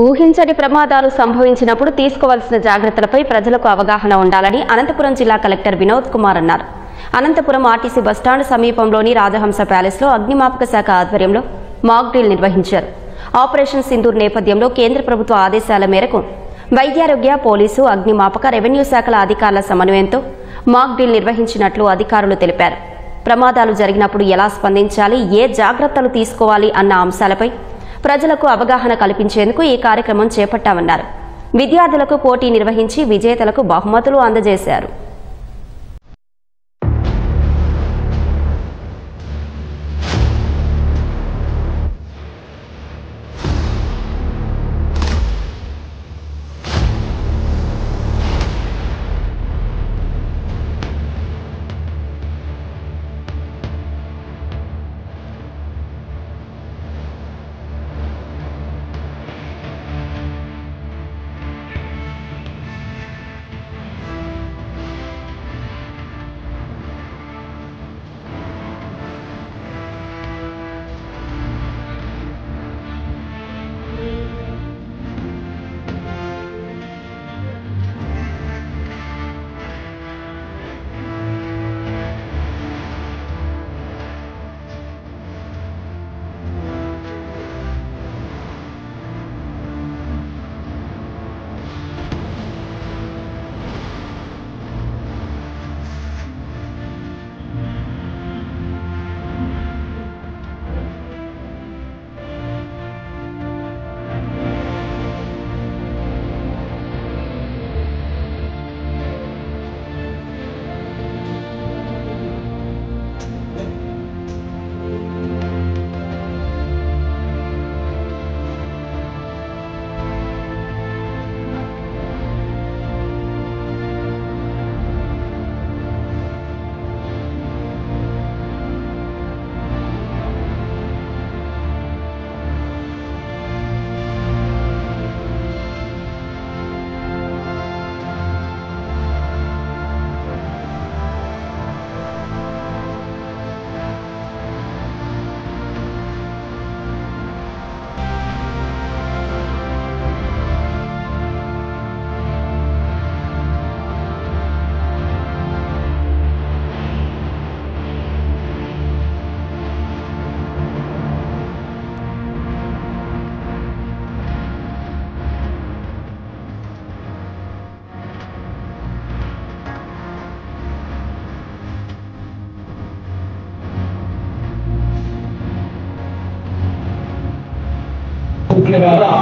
ఊహించని ప్రమాదాలు సంభవించినప్పుడు తీసుకోవాల్సిన జాగ్రత్తలపై ప్రజలకు అవగాహన ఉండాలని అనంతపురం జిల్లా కలెక్టర్ వినోద్ కుమార్ అన్నారు. అనంతపురం ఆర్టీసీ బస్టాండ్ సమీపంలోని రాజహంస ప్యాలెస్లో అగ్నిమాపక శాఖ ఆధ్వర్యంలో మాక్ డ్రిల్ నిర్వహించారు. ఆపరేషన్ సింధూర్ నేపథ్యంలో కేంద్ర ప్రభుత్వ ఆదేశాల మేరకు వైద్యారోగ్య, పోలీసు, అగ్నిమాపక, రెవెన్యూ శాఖల అధికారుల సమన్వయంతో మాక్ డ్రిల్ నిర్వహించినట్లు అధికారులు తెలిపారు. ప్రమాదాలు జరిగినప్పుడు ఎలా స్పందించాలి, ఏ జాగ్రత్తలు తీసుకోవాలి అన్న అంశాలపై ప్రజలకు అవగాహన కల్పించేందుకు ఈ కార్యక్రమం చేపట్టామన్నారు. విద్యార్థులకు పోటీ నిర్వహించి విజేతలకు బహుమతులు అందజేశారు.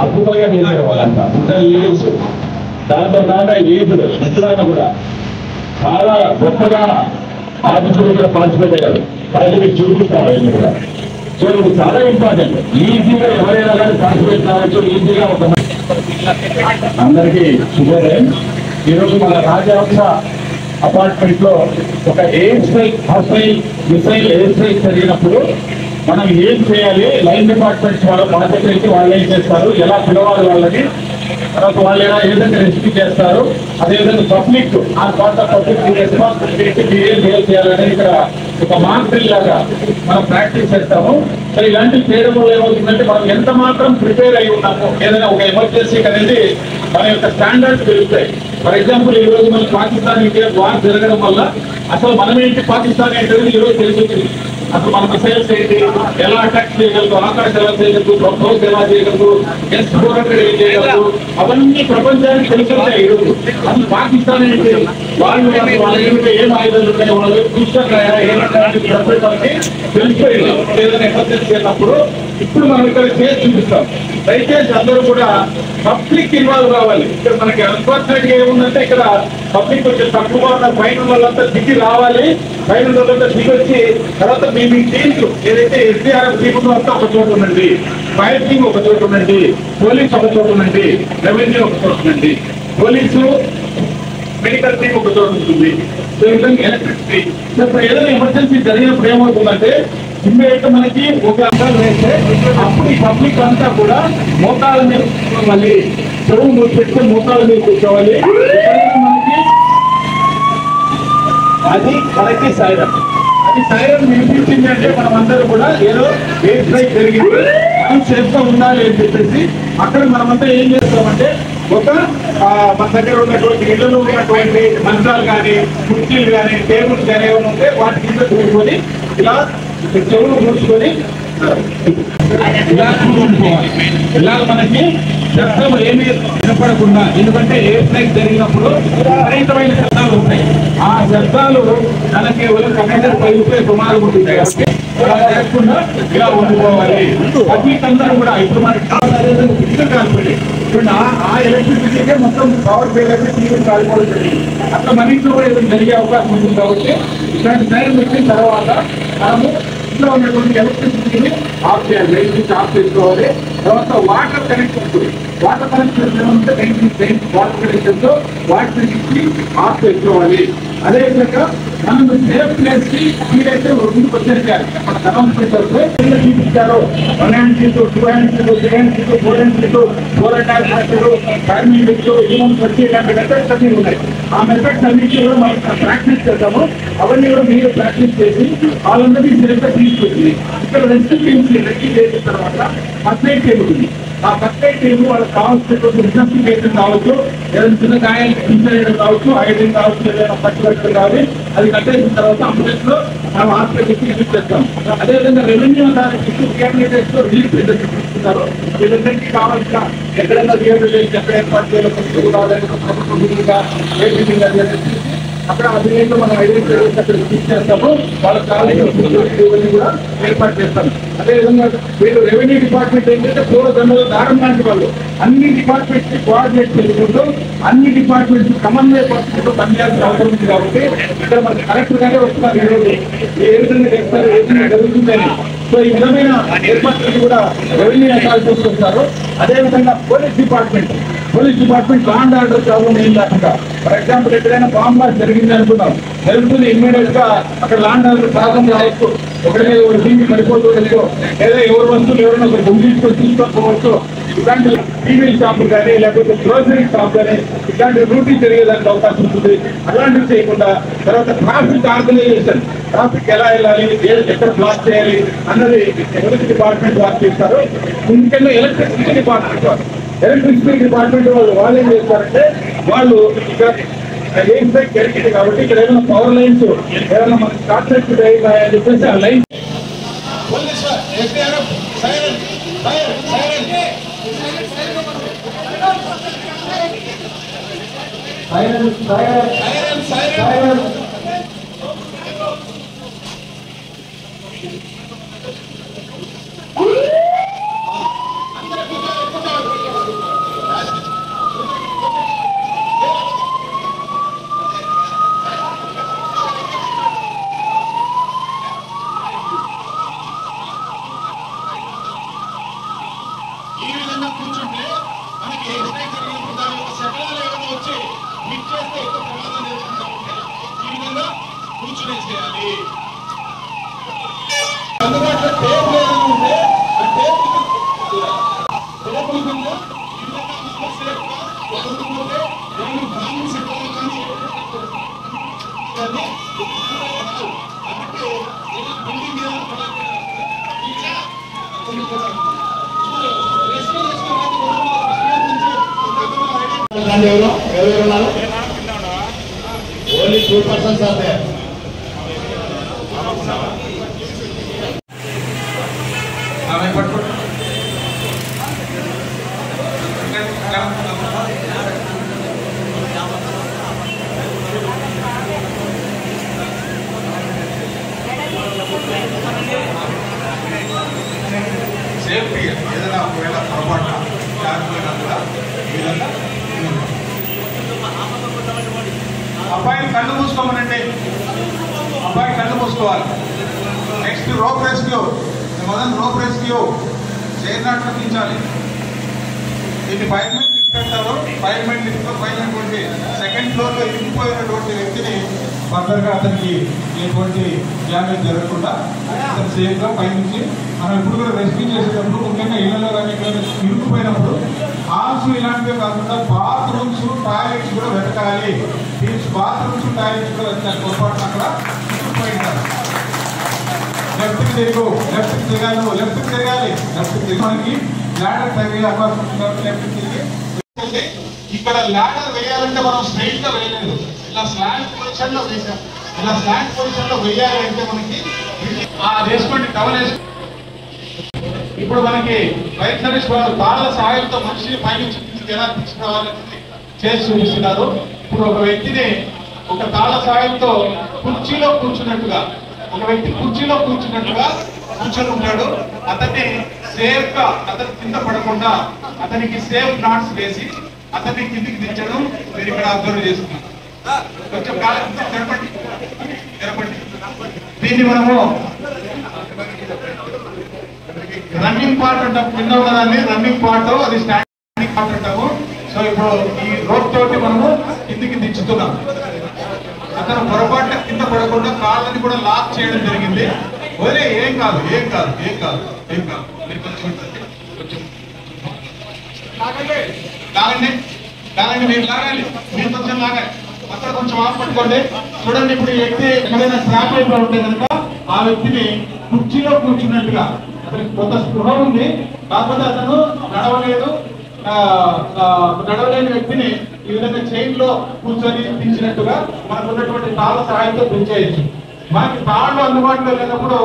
అద్భుతంగా చేసేవాళ్ళంట. దాంతో ఏజుడు ఎప్పుడైనా కూడా చాలా గొప్పగా ఆర్టిఫిషియల్ పార్టిసిపేట్ అయ్యారు. వాళ్ళకి చూపిస్తారు అన్ని కూడా. సో ఇది చాలా ఇంపార్టెంట్. ఈజీగా ఎవరైనా కానీ పార్టిసిపేట్ కావచ్చు. ఈజీగా ఒక అందరికీ శుభోదయం. ఈరోజు మన రాజహంస అపార్ట్మెంట్ లో ఒక air strike, hostile missile air strike జరిగినప్పుడు మనం ఏం చేయాలి, లైన్ డిపార్ట్మెంట్స్ వాళ్ళ బాధ్యత అయితే వాళ్ళు ఏం చేస్తారు, ఎలా పిలవాలి వాళ్ళని, తర్వాత వాళ్ళు ఎలా ఏ విధంగా రెస్క్యూ చేస్తారు, అదేవిధంగా పబ్లిక్ ఆ పార్ట్ ఆఫ్ పబ్లిక్ రెస్పాన్సిబిలిటీ ఏం చేయాలనేది ఇక్కడ ఒక మాక్ డ్రిల్ లాగా మనం ప్రాక్టీస్ చేస్తాము. సో ఇలాంటివి చేయడం వల్ల ఏమవుతుందంటే మనం ఎంత మాత్రం ప్రిపేర్ అయి ఉన్నాము, ఏదైనా ఒక ఎమర్జెన్సీకి అనేది మన యొక్క స్టాండర్డ్స్ పెరుగుతాయి. ఫర్ ఎగ్జాంపుల్ ఈ రోజు మన పాకిస్తాన్ ఇండియా వార్ జరగడం వల్ల అసలు మనం ఏంటి, పాకిస్తాన్ ఏంటనేది ఈ రోజు తెలిసింది. అసలు మన మిసైల్స్ ఏంటి, ఎలా అటాక్ చేయగలదు, ఆకాశ ఎలా చేయగలదు, ప్రపోజ్ ఎలా చేయగలదు, S-400 ఏం చేయగలదు, అవన్నీ ప్రపంచానికి తెలుసుంటాయి. ఈరోజు అసలు పాకిస్తాన్ ఏంటి, వాళ్ళ ఏం ఆయుధాలు ఉంటాయి, వాళ్ళు చూస్తారా తెలిసిపోయింది. ఏదైనా ఎమర్జెన్సీ అయినప్పుడు ఇప్పుడు మనం ఇక్కడ చేసి చూపిస్తాం. దయచేసి అందరూ కూడా పబ్లిక్ ఇన్వాల్వ్ కావాలి. ఇక్కడ మనకి అన్ఫార్చునేట్ గా ఏముందంటే ఇక్కడ పబ్లిక్ కొంచెం తక్కువ ఉన్న పైన వాళ్ళంతా దిగి రావాలి. పైన వాళ్ళంతా దిగి వచ్చి తర్వాత మీ టీమ్స్ ఏదైతే SDRF టీమ్ అంతా ఒక చోట ఉండండి, ఫైర్ టీమ్ ఒక చోట ఉండండి, పోలీస్ ఒక చోట ఉండండి, రెవెన్యూ ఒక చోట ఉండండి, పోలీసు మెడికల్ టీమ్ ఒక చోట ఉంటుంది. సో ఈ విధంగా ఎలక్ట్రిసిటీ ఏదైనా ఎమర్జెన్సీ జరిగినప్పుడు ఏమవుతుందంటే ఇమ్మీడియట్ మనకి ఒక అంశాలు వేస్తే అప్పుడు ఈ పబ్లిక్ అంతా కూడా మోతాల మీద కూర్చోవాలి, చెరువు మూసిపెట్టుకుని మోతాల మీద కూర్చోవాలి. మనకి అది మనకి సైరన్, అది సైరన్ వినిపించింది అంటే మనం అందరూ కూడా ఏదో ఎయిర్ స్ట్రైక్ జరిగింది, మనం సేఫ్ గా ఉండాలి అని చెప్పేసి అక్కడ మనమంతా ఏం చేస్తామంటే ఒక మన దగ్గర ఉన్నటువంటి ఇళ్లలో ఉన్నటువంటి మంచాలు కానీ కుర్చీలు కానీ టేబుల్స్ కానీ ఏమైనా ఉంటే వాటి కింద కూర్చొని ఇలా చెవులు మూసుకొని ఇలా కూర్చుంటుకోవాలి. ఇలా మనకి శబ్దం ఏమీ వినపడకుండా, ఎందుకంటే ఎయిర్ స్ట్రైక్ జరిగినప్పుడు విపరీతమైన శబ్దాలు ఉంటాయి. ఆ శబ్దాలు మనకి కమిటర్ పైపై ప్రమాదం ఉంటుంది కాబట్టి అలా లేకుండా ఇలా ఉండిపోవాలి. అందరూ కూడా ఇప్పుడు మనకి విద్యుత్ కాలిపోయి ఇప్పుడు ఆ ఎలక్ట్రిసిటీకే మొత్తం పవర్ బిల్ అయితే టీవీ కాలిపోవడం జరిగింది. అట్లా మన ఇంట్లో కూడా ఏదైనా జరిగే అవకాశం ఉంటుంది కాబట్టి ఇట్లాంటి టైం వచ్చిన తర్వాత మనము ఇంట్లో ఉన్నటువంటి ఎలక్ట్రిసిటీని ఆఫ్ చేయాలి, లైట్ స్విచ్ ఆఫ్ చేసుకోవాలి. తర్వాత వాటర్ కనెక్షన్ ఉంటుంది. వాటర్ కనెక్షన్ ఏమంటే వాటర్ కనెక్షన్ తో వాటర్ ఇచ్చి ఆఫ్ చేసుకోవాలి. అదేవిధంగా మనం సేఫ్ ప్లేస్ కి మీరైతే ముందుకు వచ్చేసారు. మన అనౌన్స్మెంట్ చూపించారు 1 hand seat, 2 hand seat, 3 hand seat, 4 hand seat, 4.5 hand timing ఇవన్నీ వచ్చి ఇలాంటి మెథడ్స్ అన్ని ఉన్నాయి. ఆ మెథడ్స్ అన్నింటి కూడా మనం ప్రాక్టీస్ చేద్దాము. అవన్నీ కూడా మీరు ప్రాక్టీస్ చేసి వాళ్ళందరినీ సేఫ్గా తీసుకొచ్చి ఇక్కడ రెస్ట్ టీమ్స్ రెడీ చేసిన తర్వాత ఫస్ట్ ఎయిడ్ టేబుల్ ఉంది. ఆ ఫస్ట్ ఎయిడ్ టేబుల్ వాళ్ళకి కావాల్సినటువంటి రిజర్వేషన్ కావచ్చు, ఏదైనా చిన్న గాయాలు పింఛన్ కావచ్చు, ఐడిన్ కావచ్చు, ఏదైనా పట్టుబట్టలు కావాలి. అది కట్టేసిన తర్వాత అంబులెన్స్ లో మనం హాస్పిటల్కి రిలీజ్ చేస్తాం. అదేవిధంగా రెవెన్యూ రిహాబిలిటేషన్ రిలీజ్ తీసుకుంటారు. వీళ్ళందరికీ కావాల్సిన ఎక్కడైనా రిహాబిలిటేషన్ ఎక్కడ ఏర్పాటు చేయాలి అక్కడ అభివృద్ధిలో మనం ఐడెంటిఫై చేసి అక్కడ తీసుకెళ్తాము. వాళ్ళకి కావాల్సిన కూడా ఏర్పాటు చేస్తాం. అదేవిధంగా వీళ్ళు రెవెన్యూ డిపార్ట్మెంట్ ఏంటంటే పూర్వజన్మలో దారం లాంటి వాళ్ళు అన్ని డిపార్ట్మెంట్స్ కి కోఆర్డినేట్ చేసుకుంటూ అన్ని డిపార్ట్మెంట్స్ సమన్వయ పరుచుకుంటూ పనిచేయాల్సిన అవసరం ఉంది. కాబట్టి ఇక్కడ మనకి కలెక్టర్ గానే వస్తున్నారు. ఈరోజు ఏ విధంగా చేస్తారు, ఏ విధంగా జరుగుతుందని. సో ఈ విధమైన ఏర్పాట్లను కూడా రెవెన్యూ అధికారులు చూసుకుంటారు. అదేవిధంగా police department law and order problem ఏం లేకుండా, ఫర్ ఎగ్జాంపుల్ ఎక్కడైనా బాంబ్ బ్లాస్ట్ జరిగింది అనుకున్నాం, జరుగుతుంది ఇమ్మీడియట్ గా అక్కడ లా అండ్ ఆర్డర్ ప్రాబ్లం రావచ్చు. ఒకటి మీద ఒక టీవీ పడిపోతూ వచ్చు, లేదా ఎవరి వస్తువులు ఎవరైనా ఒక గుంపు తీసుకోవచ్చు. ఇట్లాంటి టీవీ షాపులు కానీ లేకపోతే గ్రోసరీ షాప్ కానీ ఇట్లాంటి డ్యూటీ జరిగేదానికి అవకాశం ఉంటుంది. అలాంటివి చేయకుండా తర్వాత ట్రాఫిక్ ఆర్గనైజేషన్, ట్రాఫిక్ ఎలా వెళ్ళాలి, ఎక్కడ బ్లాక్ చేయాలి అన్నది ఎలక్ట్రిసిటీ డిపార్ట్మెంట్ వారు చేస్తారు. ముఖ్యంగా ఎలక్ట్రిసిటీ డిపార్ట్మెంట్ వాళ్ళు ఏం చేస్తారంటే వాళ్ళు ఇక్కడ ఏం సైడ్ జరిగింది కాబట్టి ఇక్కడ ఏమైనా పవర్ లైన్స్ ఏమైనా మనకి షార్ట్ సర్క్యూట్ అయ్యాయని చెప్పేసి ఆ లైన్ ఎవరున్నారు only 2 persons are there. Safety ఏదైనా ఒకవేళ పొరపాటున జారిపోయినా కూడా ఈ విధంగా అబ్బాయిని కళ్ళు మూసుకోమనండి. అబ్బాయి కళ్ళు మూసుకోవాలి. నెక్స్ట్ రోప్ రెస్క్యూ, మొదలు రోప్ రెస్క్యూ చైర్ నాట్ దించాలి. దీన్ని ఫైర్మెన్ లిఫ్ట్ పెట్టారు. ఫైర్మెన్ లిఫ్ట్ లో పైనటువంటి సెకండ్ ఫ్లోర్ లో ఇరిగిపోయినటువంటి వ్యక్తిని ఫర్దర్గా అతనికి ఎటువంటి డ్యామేజ్ జరగకుండా అతను సేఫ్ గా పైనుంచి మనం ఇప్పుడు కూడా రెస్క్యూ చేసేటప్పుడు ముఖ్యంగా ఇళ్లలో కానీ ఇక్కడ ఇరుక్కుపోయినప్పుడు హాల్స్ ఇలాంటివే కాకుండా బాత్రూమ్స్ టాయిలెట్స్ కూడా వెతకాలి. బాత్రూమ్స్ టాయిలెట్స్ కూడా వెతకాలి. పొరపాటున అక్కడ ఇరుక్కుపోయింటారు. లెఫ్ట్కి తిరుగు, లెఫ్ట్కి తిరగాలి, లెఫ్ట్కి తిరగాలి, లెఫ్ట్కి తిరిగి మనకి ల్యాడర్ సరిగ్గా ఇక్కడ ల్యాడర్ వేయాలంటే మనం స్ట్రైట్ గా వేయలేదు, ఇలా స్లాంట్ పొజిషన్ లో వేసాం. ఇలా స్లాంట్ పొజిషన్ లో వేయాలి అంటే మనకి వేసుకోండి టవల్ వేసుకోండి. ఇప్పుడు మనకి వైట్ సర్వీస్ వాళ్ళు తాళ్ల సహాయంతో మనిషిని పైనుంచి ఎలా తీసుకురావాలని చేసి చూపిస్తున్నారు. ఇప్పుడు ఒక వ్యక్తిని ఒక తాళ్ల సహాయంతో కుర్చీలో కూర్చున్నట్టుగా, ఒక వ్యక్తి కుర్చీలో కూర్చున్నట్టుగా కూర్చొని ఉంటాడు. అతన్ని సేఫ్ గా, అతను కింద పడకుండా అతనికి సేఫ్ నాట్స్ వేసి అతన్ని కిందికి దించడం మీరు ఇక్కడ అబ్జర్వ్ చేస్తున్నారు. కొంచెం తెరపండి తెరపండి. దీన్ని మనము రన్నింగ్ పార్ట్ అంటాం, కింద ఉన్నదాన్ని రన్నింగ్ పార్ట్, అది స్టాండింగ్ పార్ట్ అంటాము. సో ఇప్పుడు ఈ రోప్ తోటి మనము కిందికి దించుతున్నాం. అతను పొరపాటున కింద పడకుండా కాళ్ళని కూడా లాక్ చేయడం జరిగింది. ఒరే ఏం కాదు ఏం కాదు ఏం కాదు ఏం కాదు, మీరు కొంచెం లాగండి లాగండి లాగండి, మీరు లాగాలి, మీరు కొంచెం లాగాలి, అక్కడ కొంచెం ఆఫ్ పట్టుకోండి. చూడండి ఇప్పుడు ఈ వ్యక్తి ఎక్కడైనా స్ట్రాప్ అయిపోయి ఉంటే కనుక ఆ వ్యక్తిని కుర్చీలో కూర్చున్నట్టుగా, అతనికి కొంత స్పృహ ఉంది కాకపోతే అతను నడవలేని వ్యక్తిని ఈ విధంగా చైన్ లో కూర్చొని దించినట్టుగా మనకు ఉన్నటువంటి తాళ్ళ సహాయంతో దించేయచ్చు. మనకి తాళ్ళు అందుబాటులో లేనప్పుడు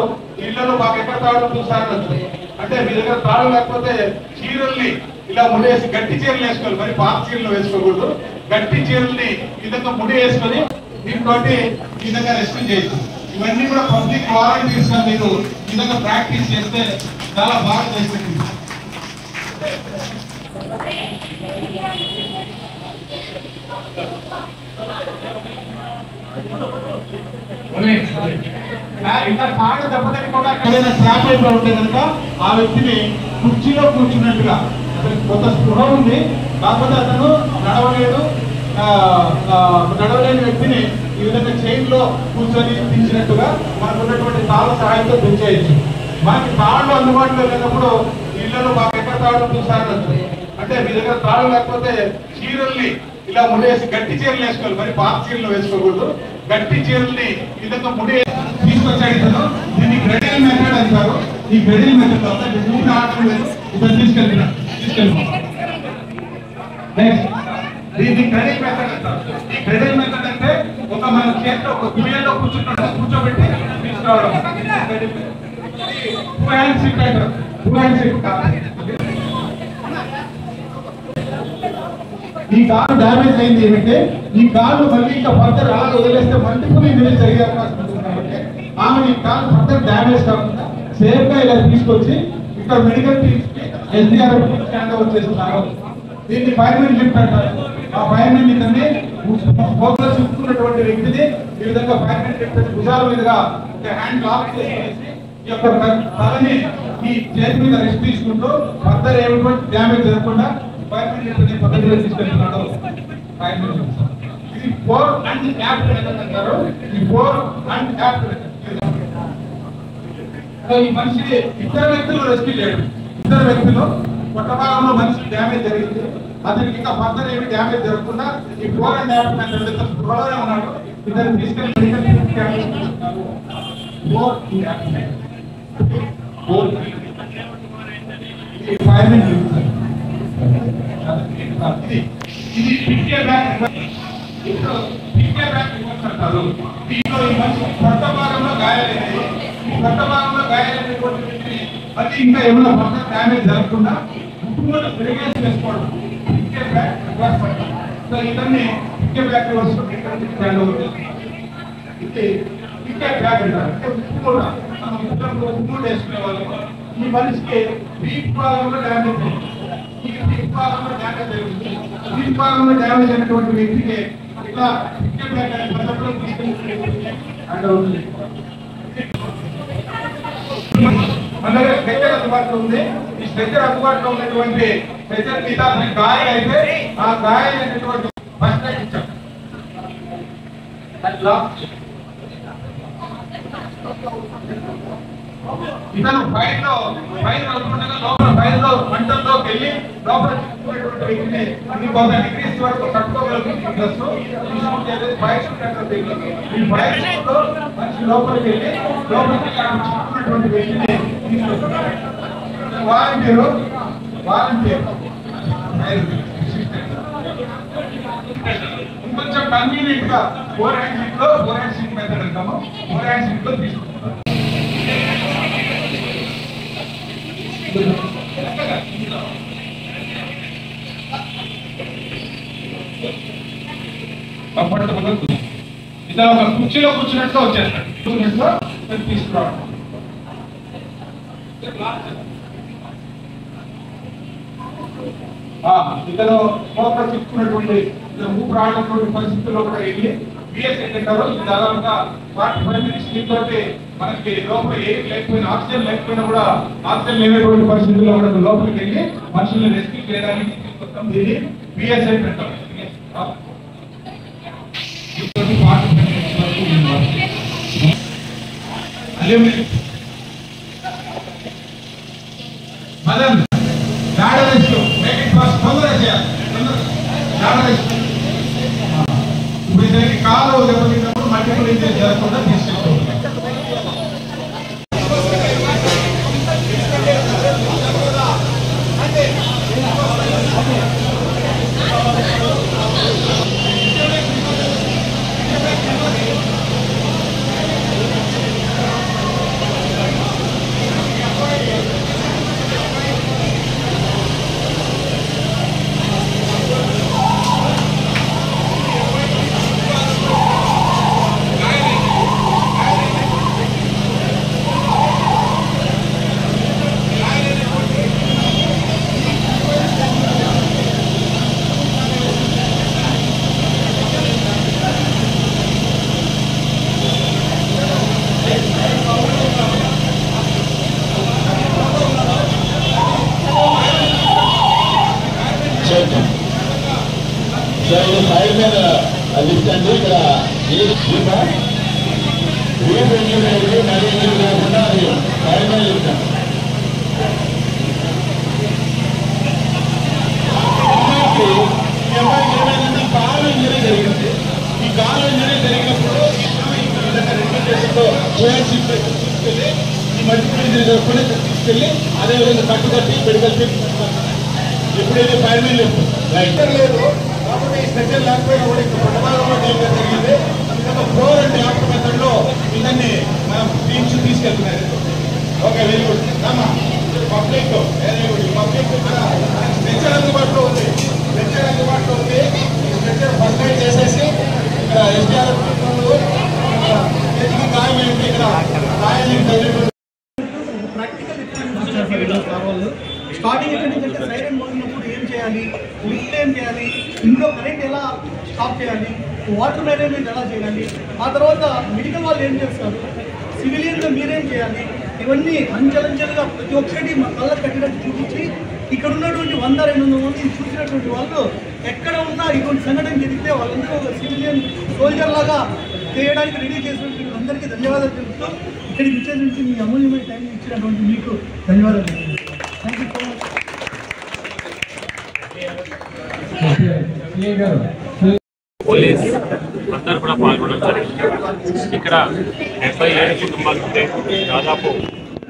ఇళ్లలో మాకు ఎక్కడ తాళ్ళు చూసారనొచ్చు. అంటే మీ దగ్గర తాళ్ళు లేకపోతే చీరల్ని ఇలా ముడేసి, గట్టి చీరలు వేసుకోవాలి, మరి పాత చీరలు వేసుకోకూడదు. గట్టి చీరల్ని ఈ విధంగా ముడి వేసుకొని దీంతో ఈ విధంగా రెస్క్యూ చేయొచ్చు. ఇవన్నీ కూడా పబ్లిక్ వాలంటీర్స్ గా మీరు ఈ విధంగా ప్రాక్టీస్ చేస్తే చాలా బాగా చేస్తుంది. ఇంకా తాడు దెబ్బతినకుండా ఎక్కడైనా స్ట్రాప్ అయిపోయి ఉంటే కనుక ఆ వ్యక్తిని కుర్చీలో కూర్చున్నట్టుగా, అతనికి కొంత స్పృహ ఉంది కాకపోతే అతను నడవలేని వ్యక్తిని ఈ విధంగా చైన్ లో కూర్చొని దించినట్టుగా మనకు ఉన్నటువంటి తాళ్ళ సహాయంతో దించేయచ్చు. మనకి తాళ్ళు అందుబాటులో లేనప్పుడు ఇళ్లలో మాకు ఎక్కడ తాళ్ళు చూసారనొచ్చు. అంటే మీ దగ్గర తాళ్ళు లేకపోతే చీరల్ని ఇలా ముడేసి, గట్టి చీరలు వేసుకోవాలి, మరి పాత చీరలు వేసుకోకూడదు. గట్టి చీరల్ని ఈ విధంగా ముడి తీసుకొచ్చాడు. దీన్ని గ్రెడిల్ మెథడ్ అంటారు. ఈ గ్రెడిల్ మెథడ్ లో ఇతను తీసుకెళ్తున్నాడు. నెక్స్ట్ దీన్ని గ్రెడిల్ మెథడ్ అంటారు. ఈ గ్రెడిల్ మెథడ్ అంటే ఒక మన చేతిలో ఒక గుడియల్లో కూర్చోబెట్టి తీసుకురావడం. టూ హ్యాండ్స్ అంటారు. టూ హ్యాండ్స్ ఈ కారు డ్యామేజ్ అయింది ఏమంటే ఈ కారు మళ్ళీ ఇంకా ఫర్దర్ అలా వదిలేస్తే మల్టిపుల్ ఇంజరీస్ జరిగే అవకాశం ఉంటుంది. కాబట్టి ఆమె ఈ కారు ఫర్దర్ డ్యామేజ్ కాకుండా సేఫ్ గా ఇలా తీసుకొచ్చి ఇక్కడ మెడికల్ టీమ్స్ కి SDRF హ్యాండ్ ఓవర్ చేస్తున్నారు. దీన్ని ఫైర్మెన్ లిఫ్ట్ అంటారు. ఆ ఫైర్మెన్ ఇతన్ని ఫోకస్ చూసుకున్నటువంటి వ్యక్తిని ఈ విధంగా ఫైర్మెన్ లిఫ్ట్ భుజాల మీదుగా ఒక హ్యాండ్ లాక్ చేసి ఈ యొక్క తలని ఈ చేతి మీద రెస్ట్ తీసుకుంటూ ఫర్దర్ ఏటువంటి డ్యామేజ్ జరగకుండా పద్ధతిలో తీసుకెళ్తున్నాడు. ఇది ఫోర్ అండ్ యాప్ట్ మెథడ్ అంటారు. ఈ ఫోర్ అండ్ యాప్ట్ ఈ మనిషి ఇద్దరు వ్యక్తులు రెస్క్యూ చేయడం. ఇద్దరు వ్యక్తులు పొట్ట భాగంలో మనిషి డ్యామేజ్ జరిగింది, అతనికి ఇంకా ఫర్దర్ ఏమి డ్యామేజ్ జరగకుండా ఈ ఫోర్ అండ్ యాప్ట్ మెథడ్ త్వరలోనే ఉన్నాడు. ఇద్దరు తీసుకెళ్లి మెడికల్ ఫైర్మెన్ ఇది పికే బ్యాక్ అంటారు. దీంట్లో ఈ మనిషి కొత్త భాగంలో గాయాలైనది. ఈ కొత్త భాగంలో గాయాలైనటువంటి వ్యక్తిని అది ఇంకా ఏమైనా ఫర్దర్ డ్యామేజ్ జరగకుండా ముట్టుకుంటూ తిరిగేసి వేసుకోవడం పికే బ్యాక్ రివర్స్ అంటారు. సో ఇతన్ని పికే బ్యాక్ రివర్స్ ఇది పికే బ్యాక్ అంటారు. ముట్టుకోవడం మనం ముట్టుకుంటూ వేసుకునే వాళ్ళు. ఈ మనిషికి వీక్ భాగంలో డ్యామేజ్ అయింది. ఈ వీక్ భాగంలో డ్యామేజ్ అయింది. వీక్ భాగంలో డ్యామేజ్ అయినటువంటి వ్యక్తికి ఇట్లా పికే బ్యాక్ అనే పద్ధతిలో అండ్ అవుతుంది. మన దగ్గర స్ట్రెచర్ అందుబాటులో ఉంది. ఈ స్ట్రెచర్ అందుబాటులో ఉన్నటువంటి స్ట్రెచర్ మీద గాయం అయితే ఆ గాయాలైనటువంటి ఫస్ట్ ఎయిడ్ ఇచ్చాం. ఇతను ఫైర్ అవుతుండగా లోపల ఫైర్ లో మంటల్లోకి వెళ్ళి లోపల చిక్కుకున్నటువంటి వ్యక్తిని ఇది 1000 డిగ్రీస్ వరకు తట్టుకోగలుగుతుంది. ఈ ఫైర్ లో మనిషి లోపలికి వెళ్ళి చిక్కుకున్నటువంటి వ్యక్తిని తీసుకొస్తున్నారు. వాలంటీర్ కొంచెం కన్వీనియంట్ గా 4 హ్యాండ్ షీట్ మెథడ్ అంటాము. 4 హ్యాండ్ షీట్ లో తీసుకుంటాం. కంఫర్టబుల్ ఇలా ఒక కుర్చీలో కూర్చున్నట్టుగా వచ్చేస్తాడు. తీసుకురావడం ఇతను లోపల చిక్కున్నటువంటి ఊపు రానటువంటి పరిస్థితుల్లో కూడా వెళ్ళి బిఎస్ ఏంటంటారో దాదాపుగా 45 minutes దీంతో మనకి లోపల ఏం లేకపోయినా ఆక్సిజన్ లేకపోయినా కూడా ఆక్సిజన్ లేనటువంటి పరిస్థితుల్లో కూడా లోపలికి వెళ్ళి మనుషుల్ని రెస్క్యూ చేయడానికి తీసుకొస్తాం. దీన్ని బిఎస్ఐ పెట్టాం. మదన్ తొందరగా చేయాలి. ఇప్పుడు ఇతనికి కాలు దెబ్బతిన్నప్పుడు మల్టిపుల్ ఇంజరీ జరగకుండా తీసుకెళ్తాం. ఫైర్మెన్ అసిస్టెంట్ ఇక్కడ కాకుండా ఫైర్మెన్ ఇస్తాను. ఏమైందంటే కాలు ఇంజరీ జరిగింది. ఈ కాలు ఇంజరీ జరిగినప్పుడు తీసుకెళ్ళి ఈ మల్టిపుల్ ఇంజరీ జరగకుండా తీసుకెళ్ళి అదేవిధంగా కట్టుకట్టి మెడికల్ ఎప్పుడైతే ఫైర్మెన్ లేదు కాబట్టి ఈ స్పెషల్ లేకపోయినా కూడా ఇక్కడ పుట్టభాగంలో చేయడం జరిగింది. ఇంకా ఫ్లోర్ అండ్ ఆఫ్టర్ మెథడ్ లో ఇదన్నీ మనం టీమ్స్ తీసుకెళ్తున్నారు. Okay, very good. Public very good. Public stretcher అందుబాటులో ఉంది. ఈ స్ట్రెచ్చర్ ఫస్ట్ ఎయిడ్ చేసేసి ఇక్కడ ఎస్డిఆర్ఎఫ్ చేతికి గాయమైంది. ఇక్కడ గాయాలు స్టార్టింగ్ ఎక్కడి నుంచి అంటే సైరన్ మోగినప్పుడు ఏం చేయాలి, లిఫ్ట్ ఏం చేయాలి, ఇంట్లో కరెంట్ ఎలా స్టాప్ చేయాలి, వాటర్ మేనేజ్మెంట్ ఎలా చేయాలి, ఆ తర్వాత మెడికల్ వాళ్ళు ఏం చేస్తారు, సివిలియన్గా మీరేం చేయాలి, ఇవన్నీ అంచెలంచెలుగా ప్రతి ఒక్కటి మా కళ్ళకు కట్టినట్టు చూపించి ఇక్కడ ఉన్నటువంటి 100-200 మందిని చూసినటువంటి వాళ్ళు ఎక్కడ ఉన్నా ఇటువంటి సంఘటన జరిగితే వాళ్ళందరూ ఒక సివిలియన్ సోల్జర్ లాగా చేయడానికి రెడీ చేసినటువంటి అందరికీ ధన్యవాదాలు తెలుపుతూ ఇక్కడికి ఇచ్చేటువంటి మీ అమూల్యమైన టైం ఇచ్చినటువంటి మీకు ధన్యవాదాలు. Thank you so much. Police అందరూ కూడా పాల్గొనడం జరిగింది. ఇక్కడ 77 కుటుంబాలు ఉంటే దాదాపు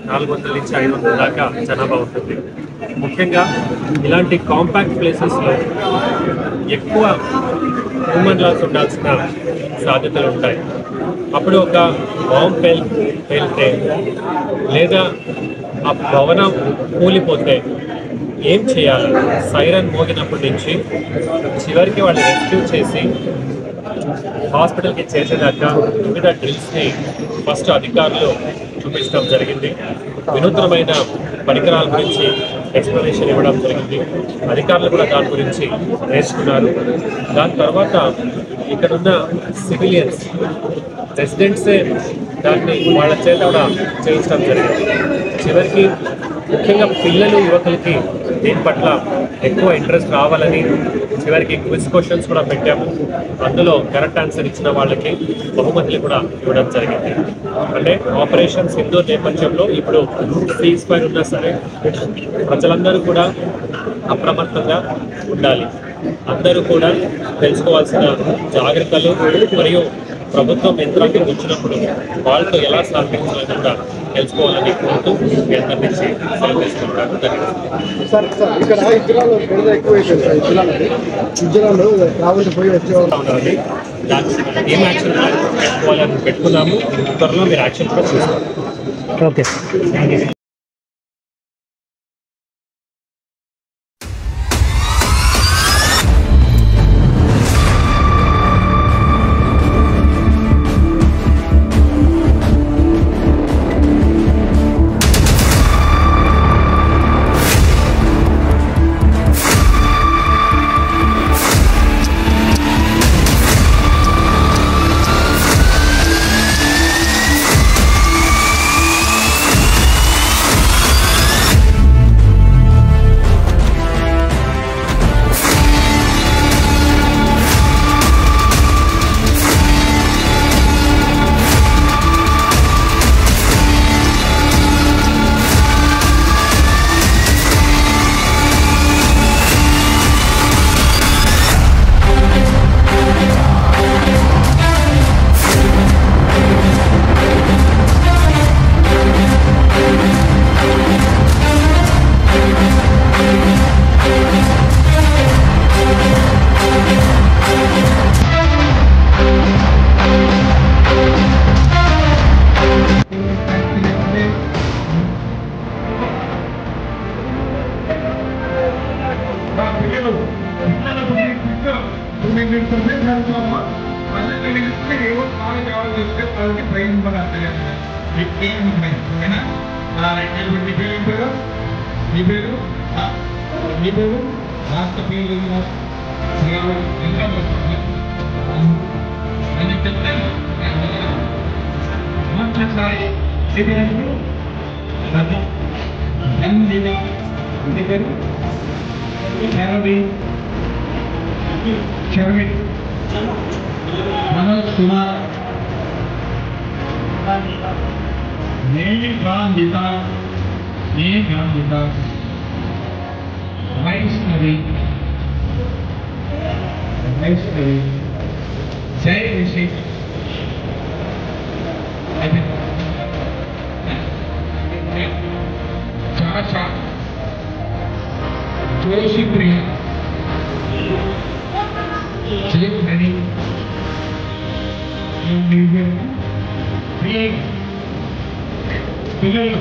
400 నుంచి 500 దాకా జనాభా ఉంటుంది. ముఖ్యంగా ఇలాంటి కాంపాక్ట్ ప్లేసెస్లో ఎక్కువ హ్యూమన్ లాస్ ఉండాల్సిన సాధ్యతలు ఉంటాయి. అప్పుడు ఒక బాంబ్ పేలితే లేదా ఆ భవనం కూలిపోతే ఏం చేయాలి? సైరన్ మోగినప్పటి నుంచి చివరికి వాళ్ళు రెస్క్యూ చేసి హాస్పిటల్కి చేసేదాకా వివిధ డ్రిల్స్ని ఫస్ట్ అధికారులు చూపించడం జరిగింది. వినూత్నమైన పరికరాల గురించి ఎక్స్ప్లెనేషన్ ఇవ్వడం జరిగింది. అధికారులు కూడా దాని గురించి నేర్చుకున్నారు. దాని తర్వాత ఇక్కడున్న సివిలియన్స్ రెసిడెంట్సే దాన్ని వాళ్ళ చేత కూడా చేయించడం జరిగింది. చివరికి ముఖ్యంగా పిల్లలు యువకులకి దీని పట్ల ఎక్కువ ఇంట్రెస్ట్ రావాలని చివరికి క్విజ్ క్వశ్చన్స్ కూడా పెట్టాము. అందులో కరెక్ట్ ఆన్సర్ ఇచ్చిన వాళ్ళకి బహుమతులు కూడా ఇవ్వడం జరిగింది. అంటే ఆపరేషన్ సింధూర్ నేపథ్యంలో ఇప్పుడు సీజ్ ఫైర్ ఉన్నా సరే ప్రజలందరూ కూడా అప్రమత్తంగా ఉండాలి. అందరూ కూడా తెలుసుకోవాల్సిన జాగ్రత్తలు మరియు ప్రభుత్వం యంత్రాంగం వచ్చినప్పుడు వాళ్ళతో ఎలా సహకరించాలని కూడా తెలుసుకోవాలని కోరుతూ మీ అందరి నుంచి సెలవు తీసుకుంటాను. ధన్యవాదాలు. సార్ ఇక్కడ ఇజ్రాయల్ పెద్ద ఎక్కువైపోయింది సార్. ఇజ్రాయల్ రావాలి పోయి వచ్చేవాళ్ళు ఏం యాక్షన్ పెట్టుకోవాలని పెట్టుకున్నాము. త్వరలో మీరు యాక్షన్ కూడా చూస్తారు. Okay thank you. Manoj Kumar Vaishnavi जय ऋषि चाचा जोशी प्रिया जय हरी पिల్లలు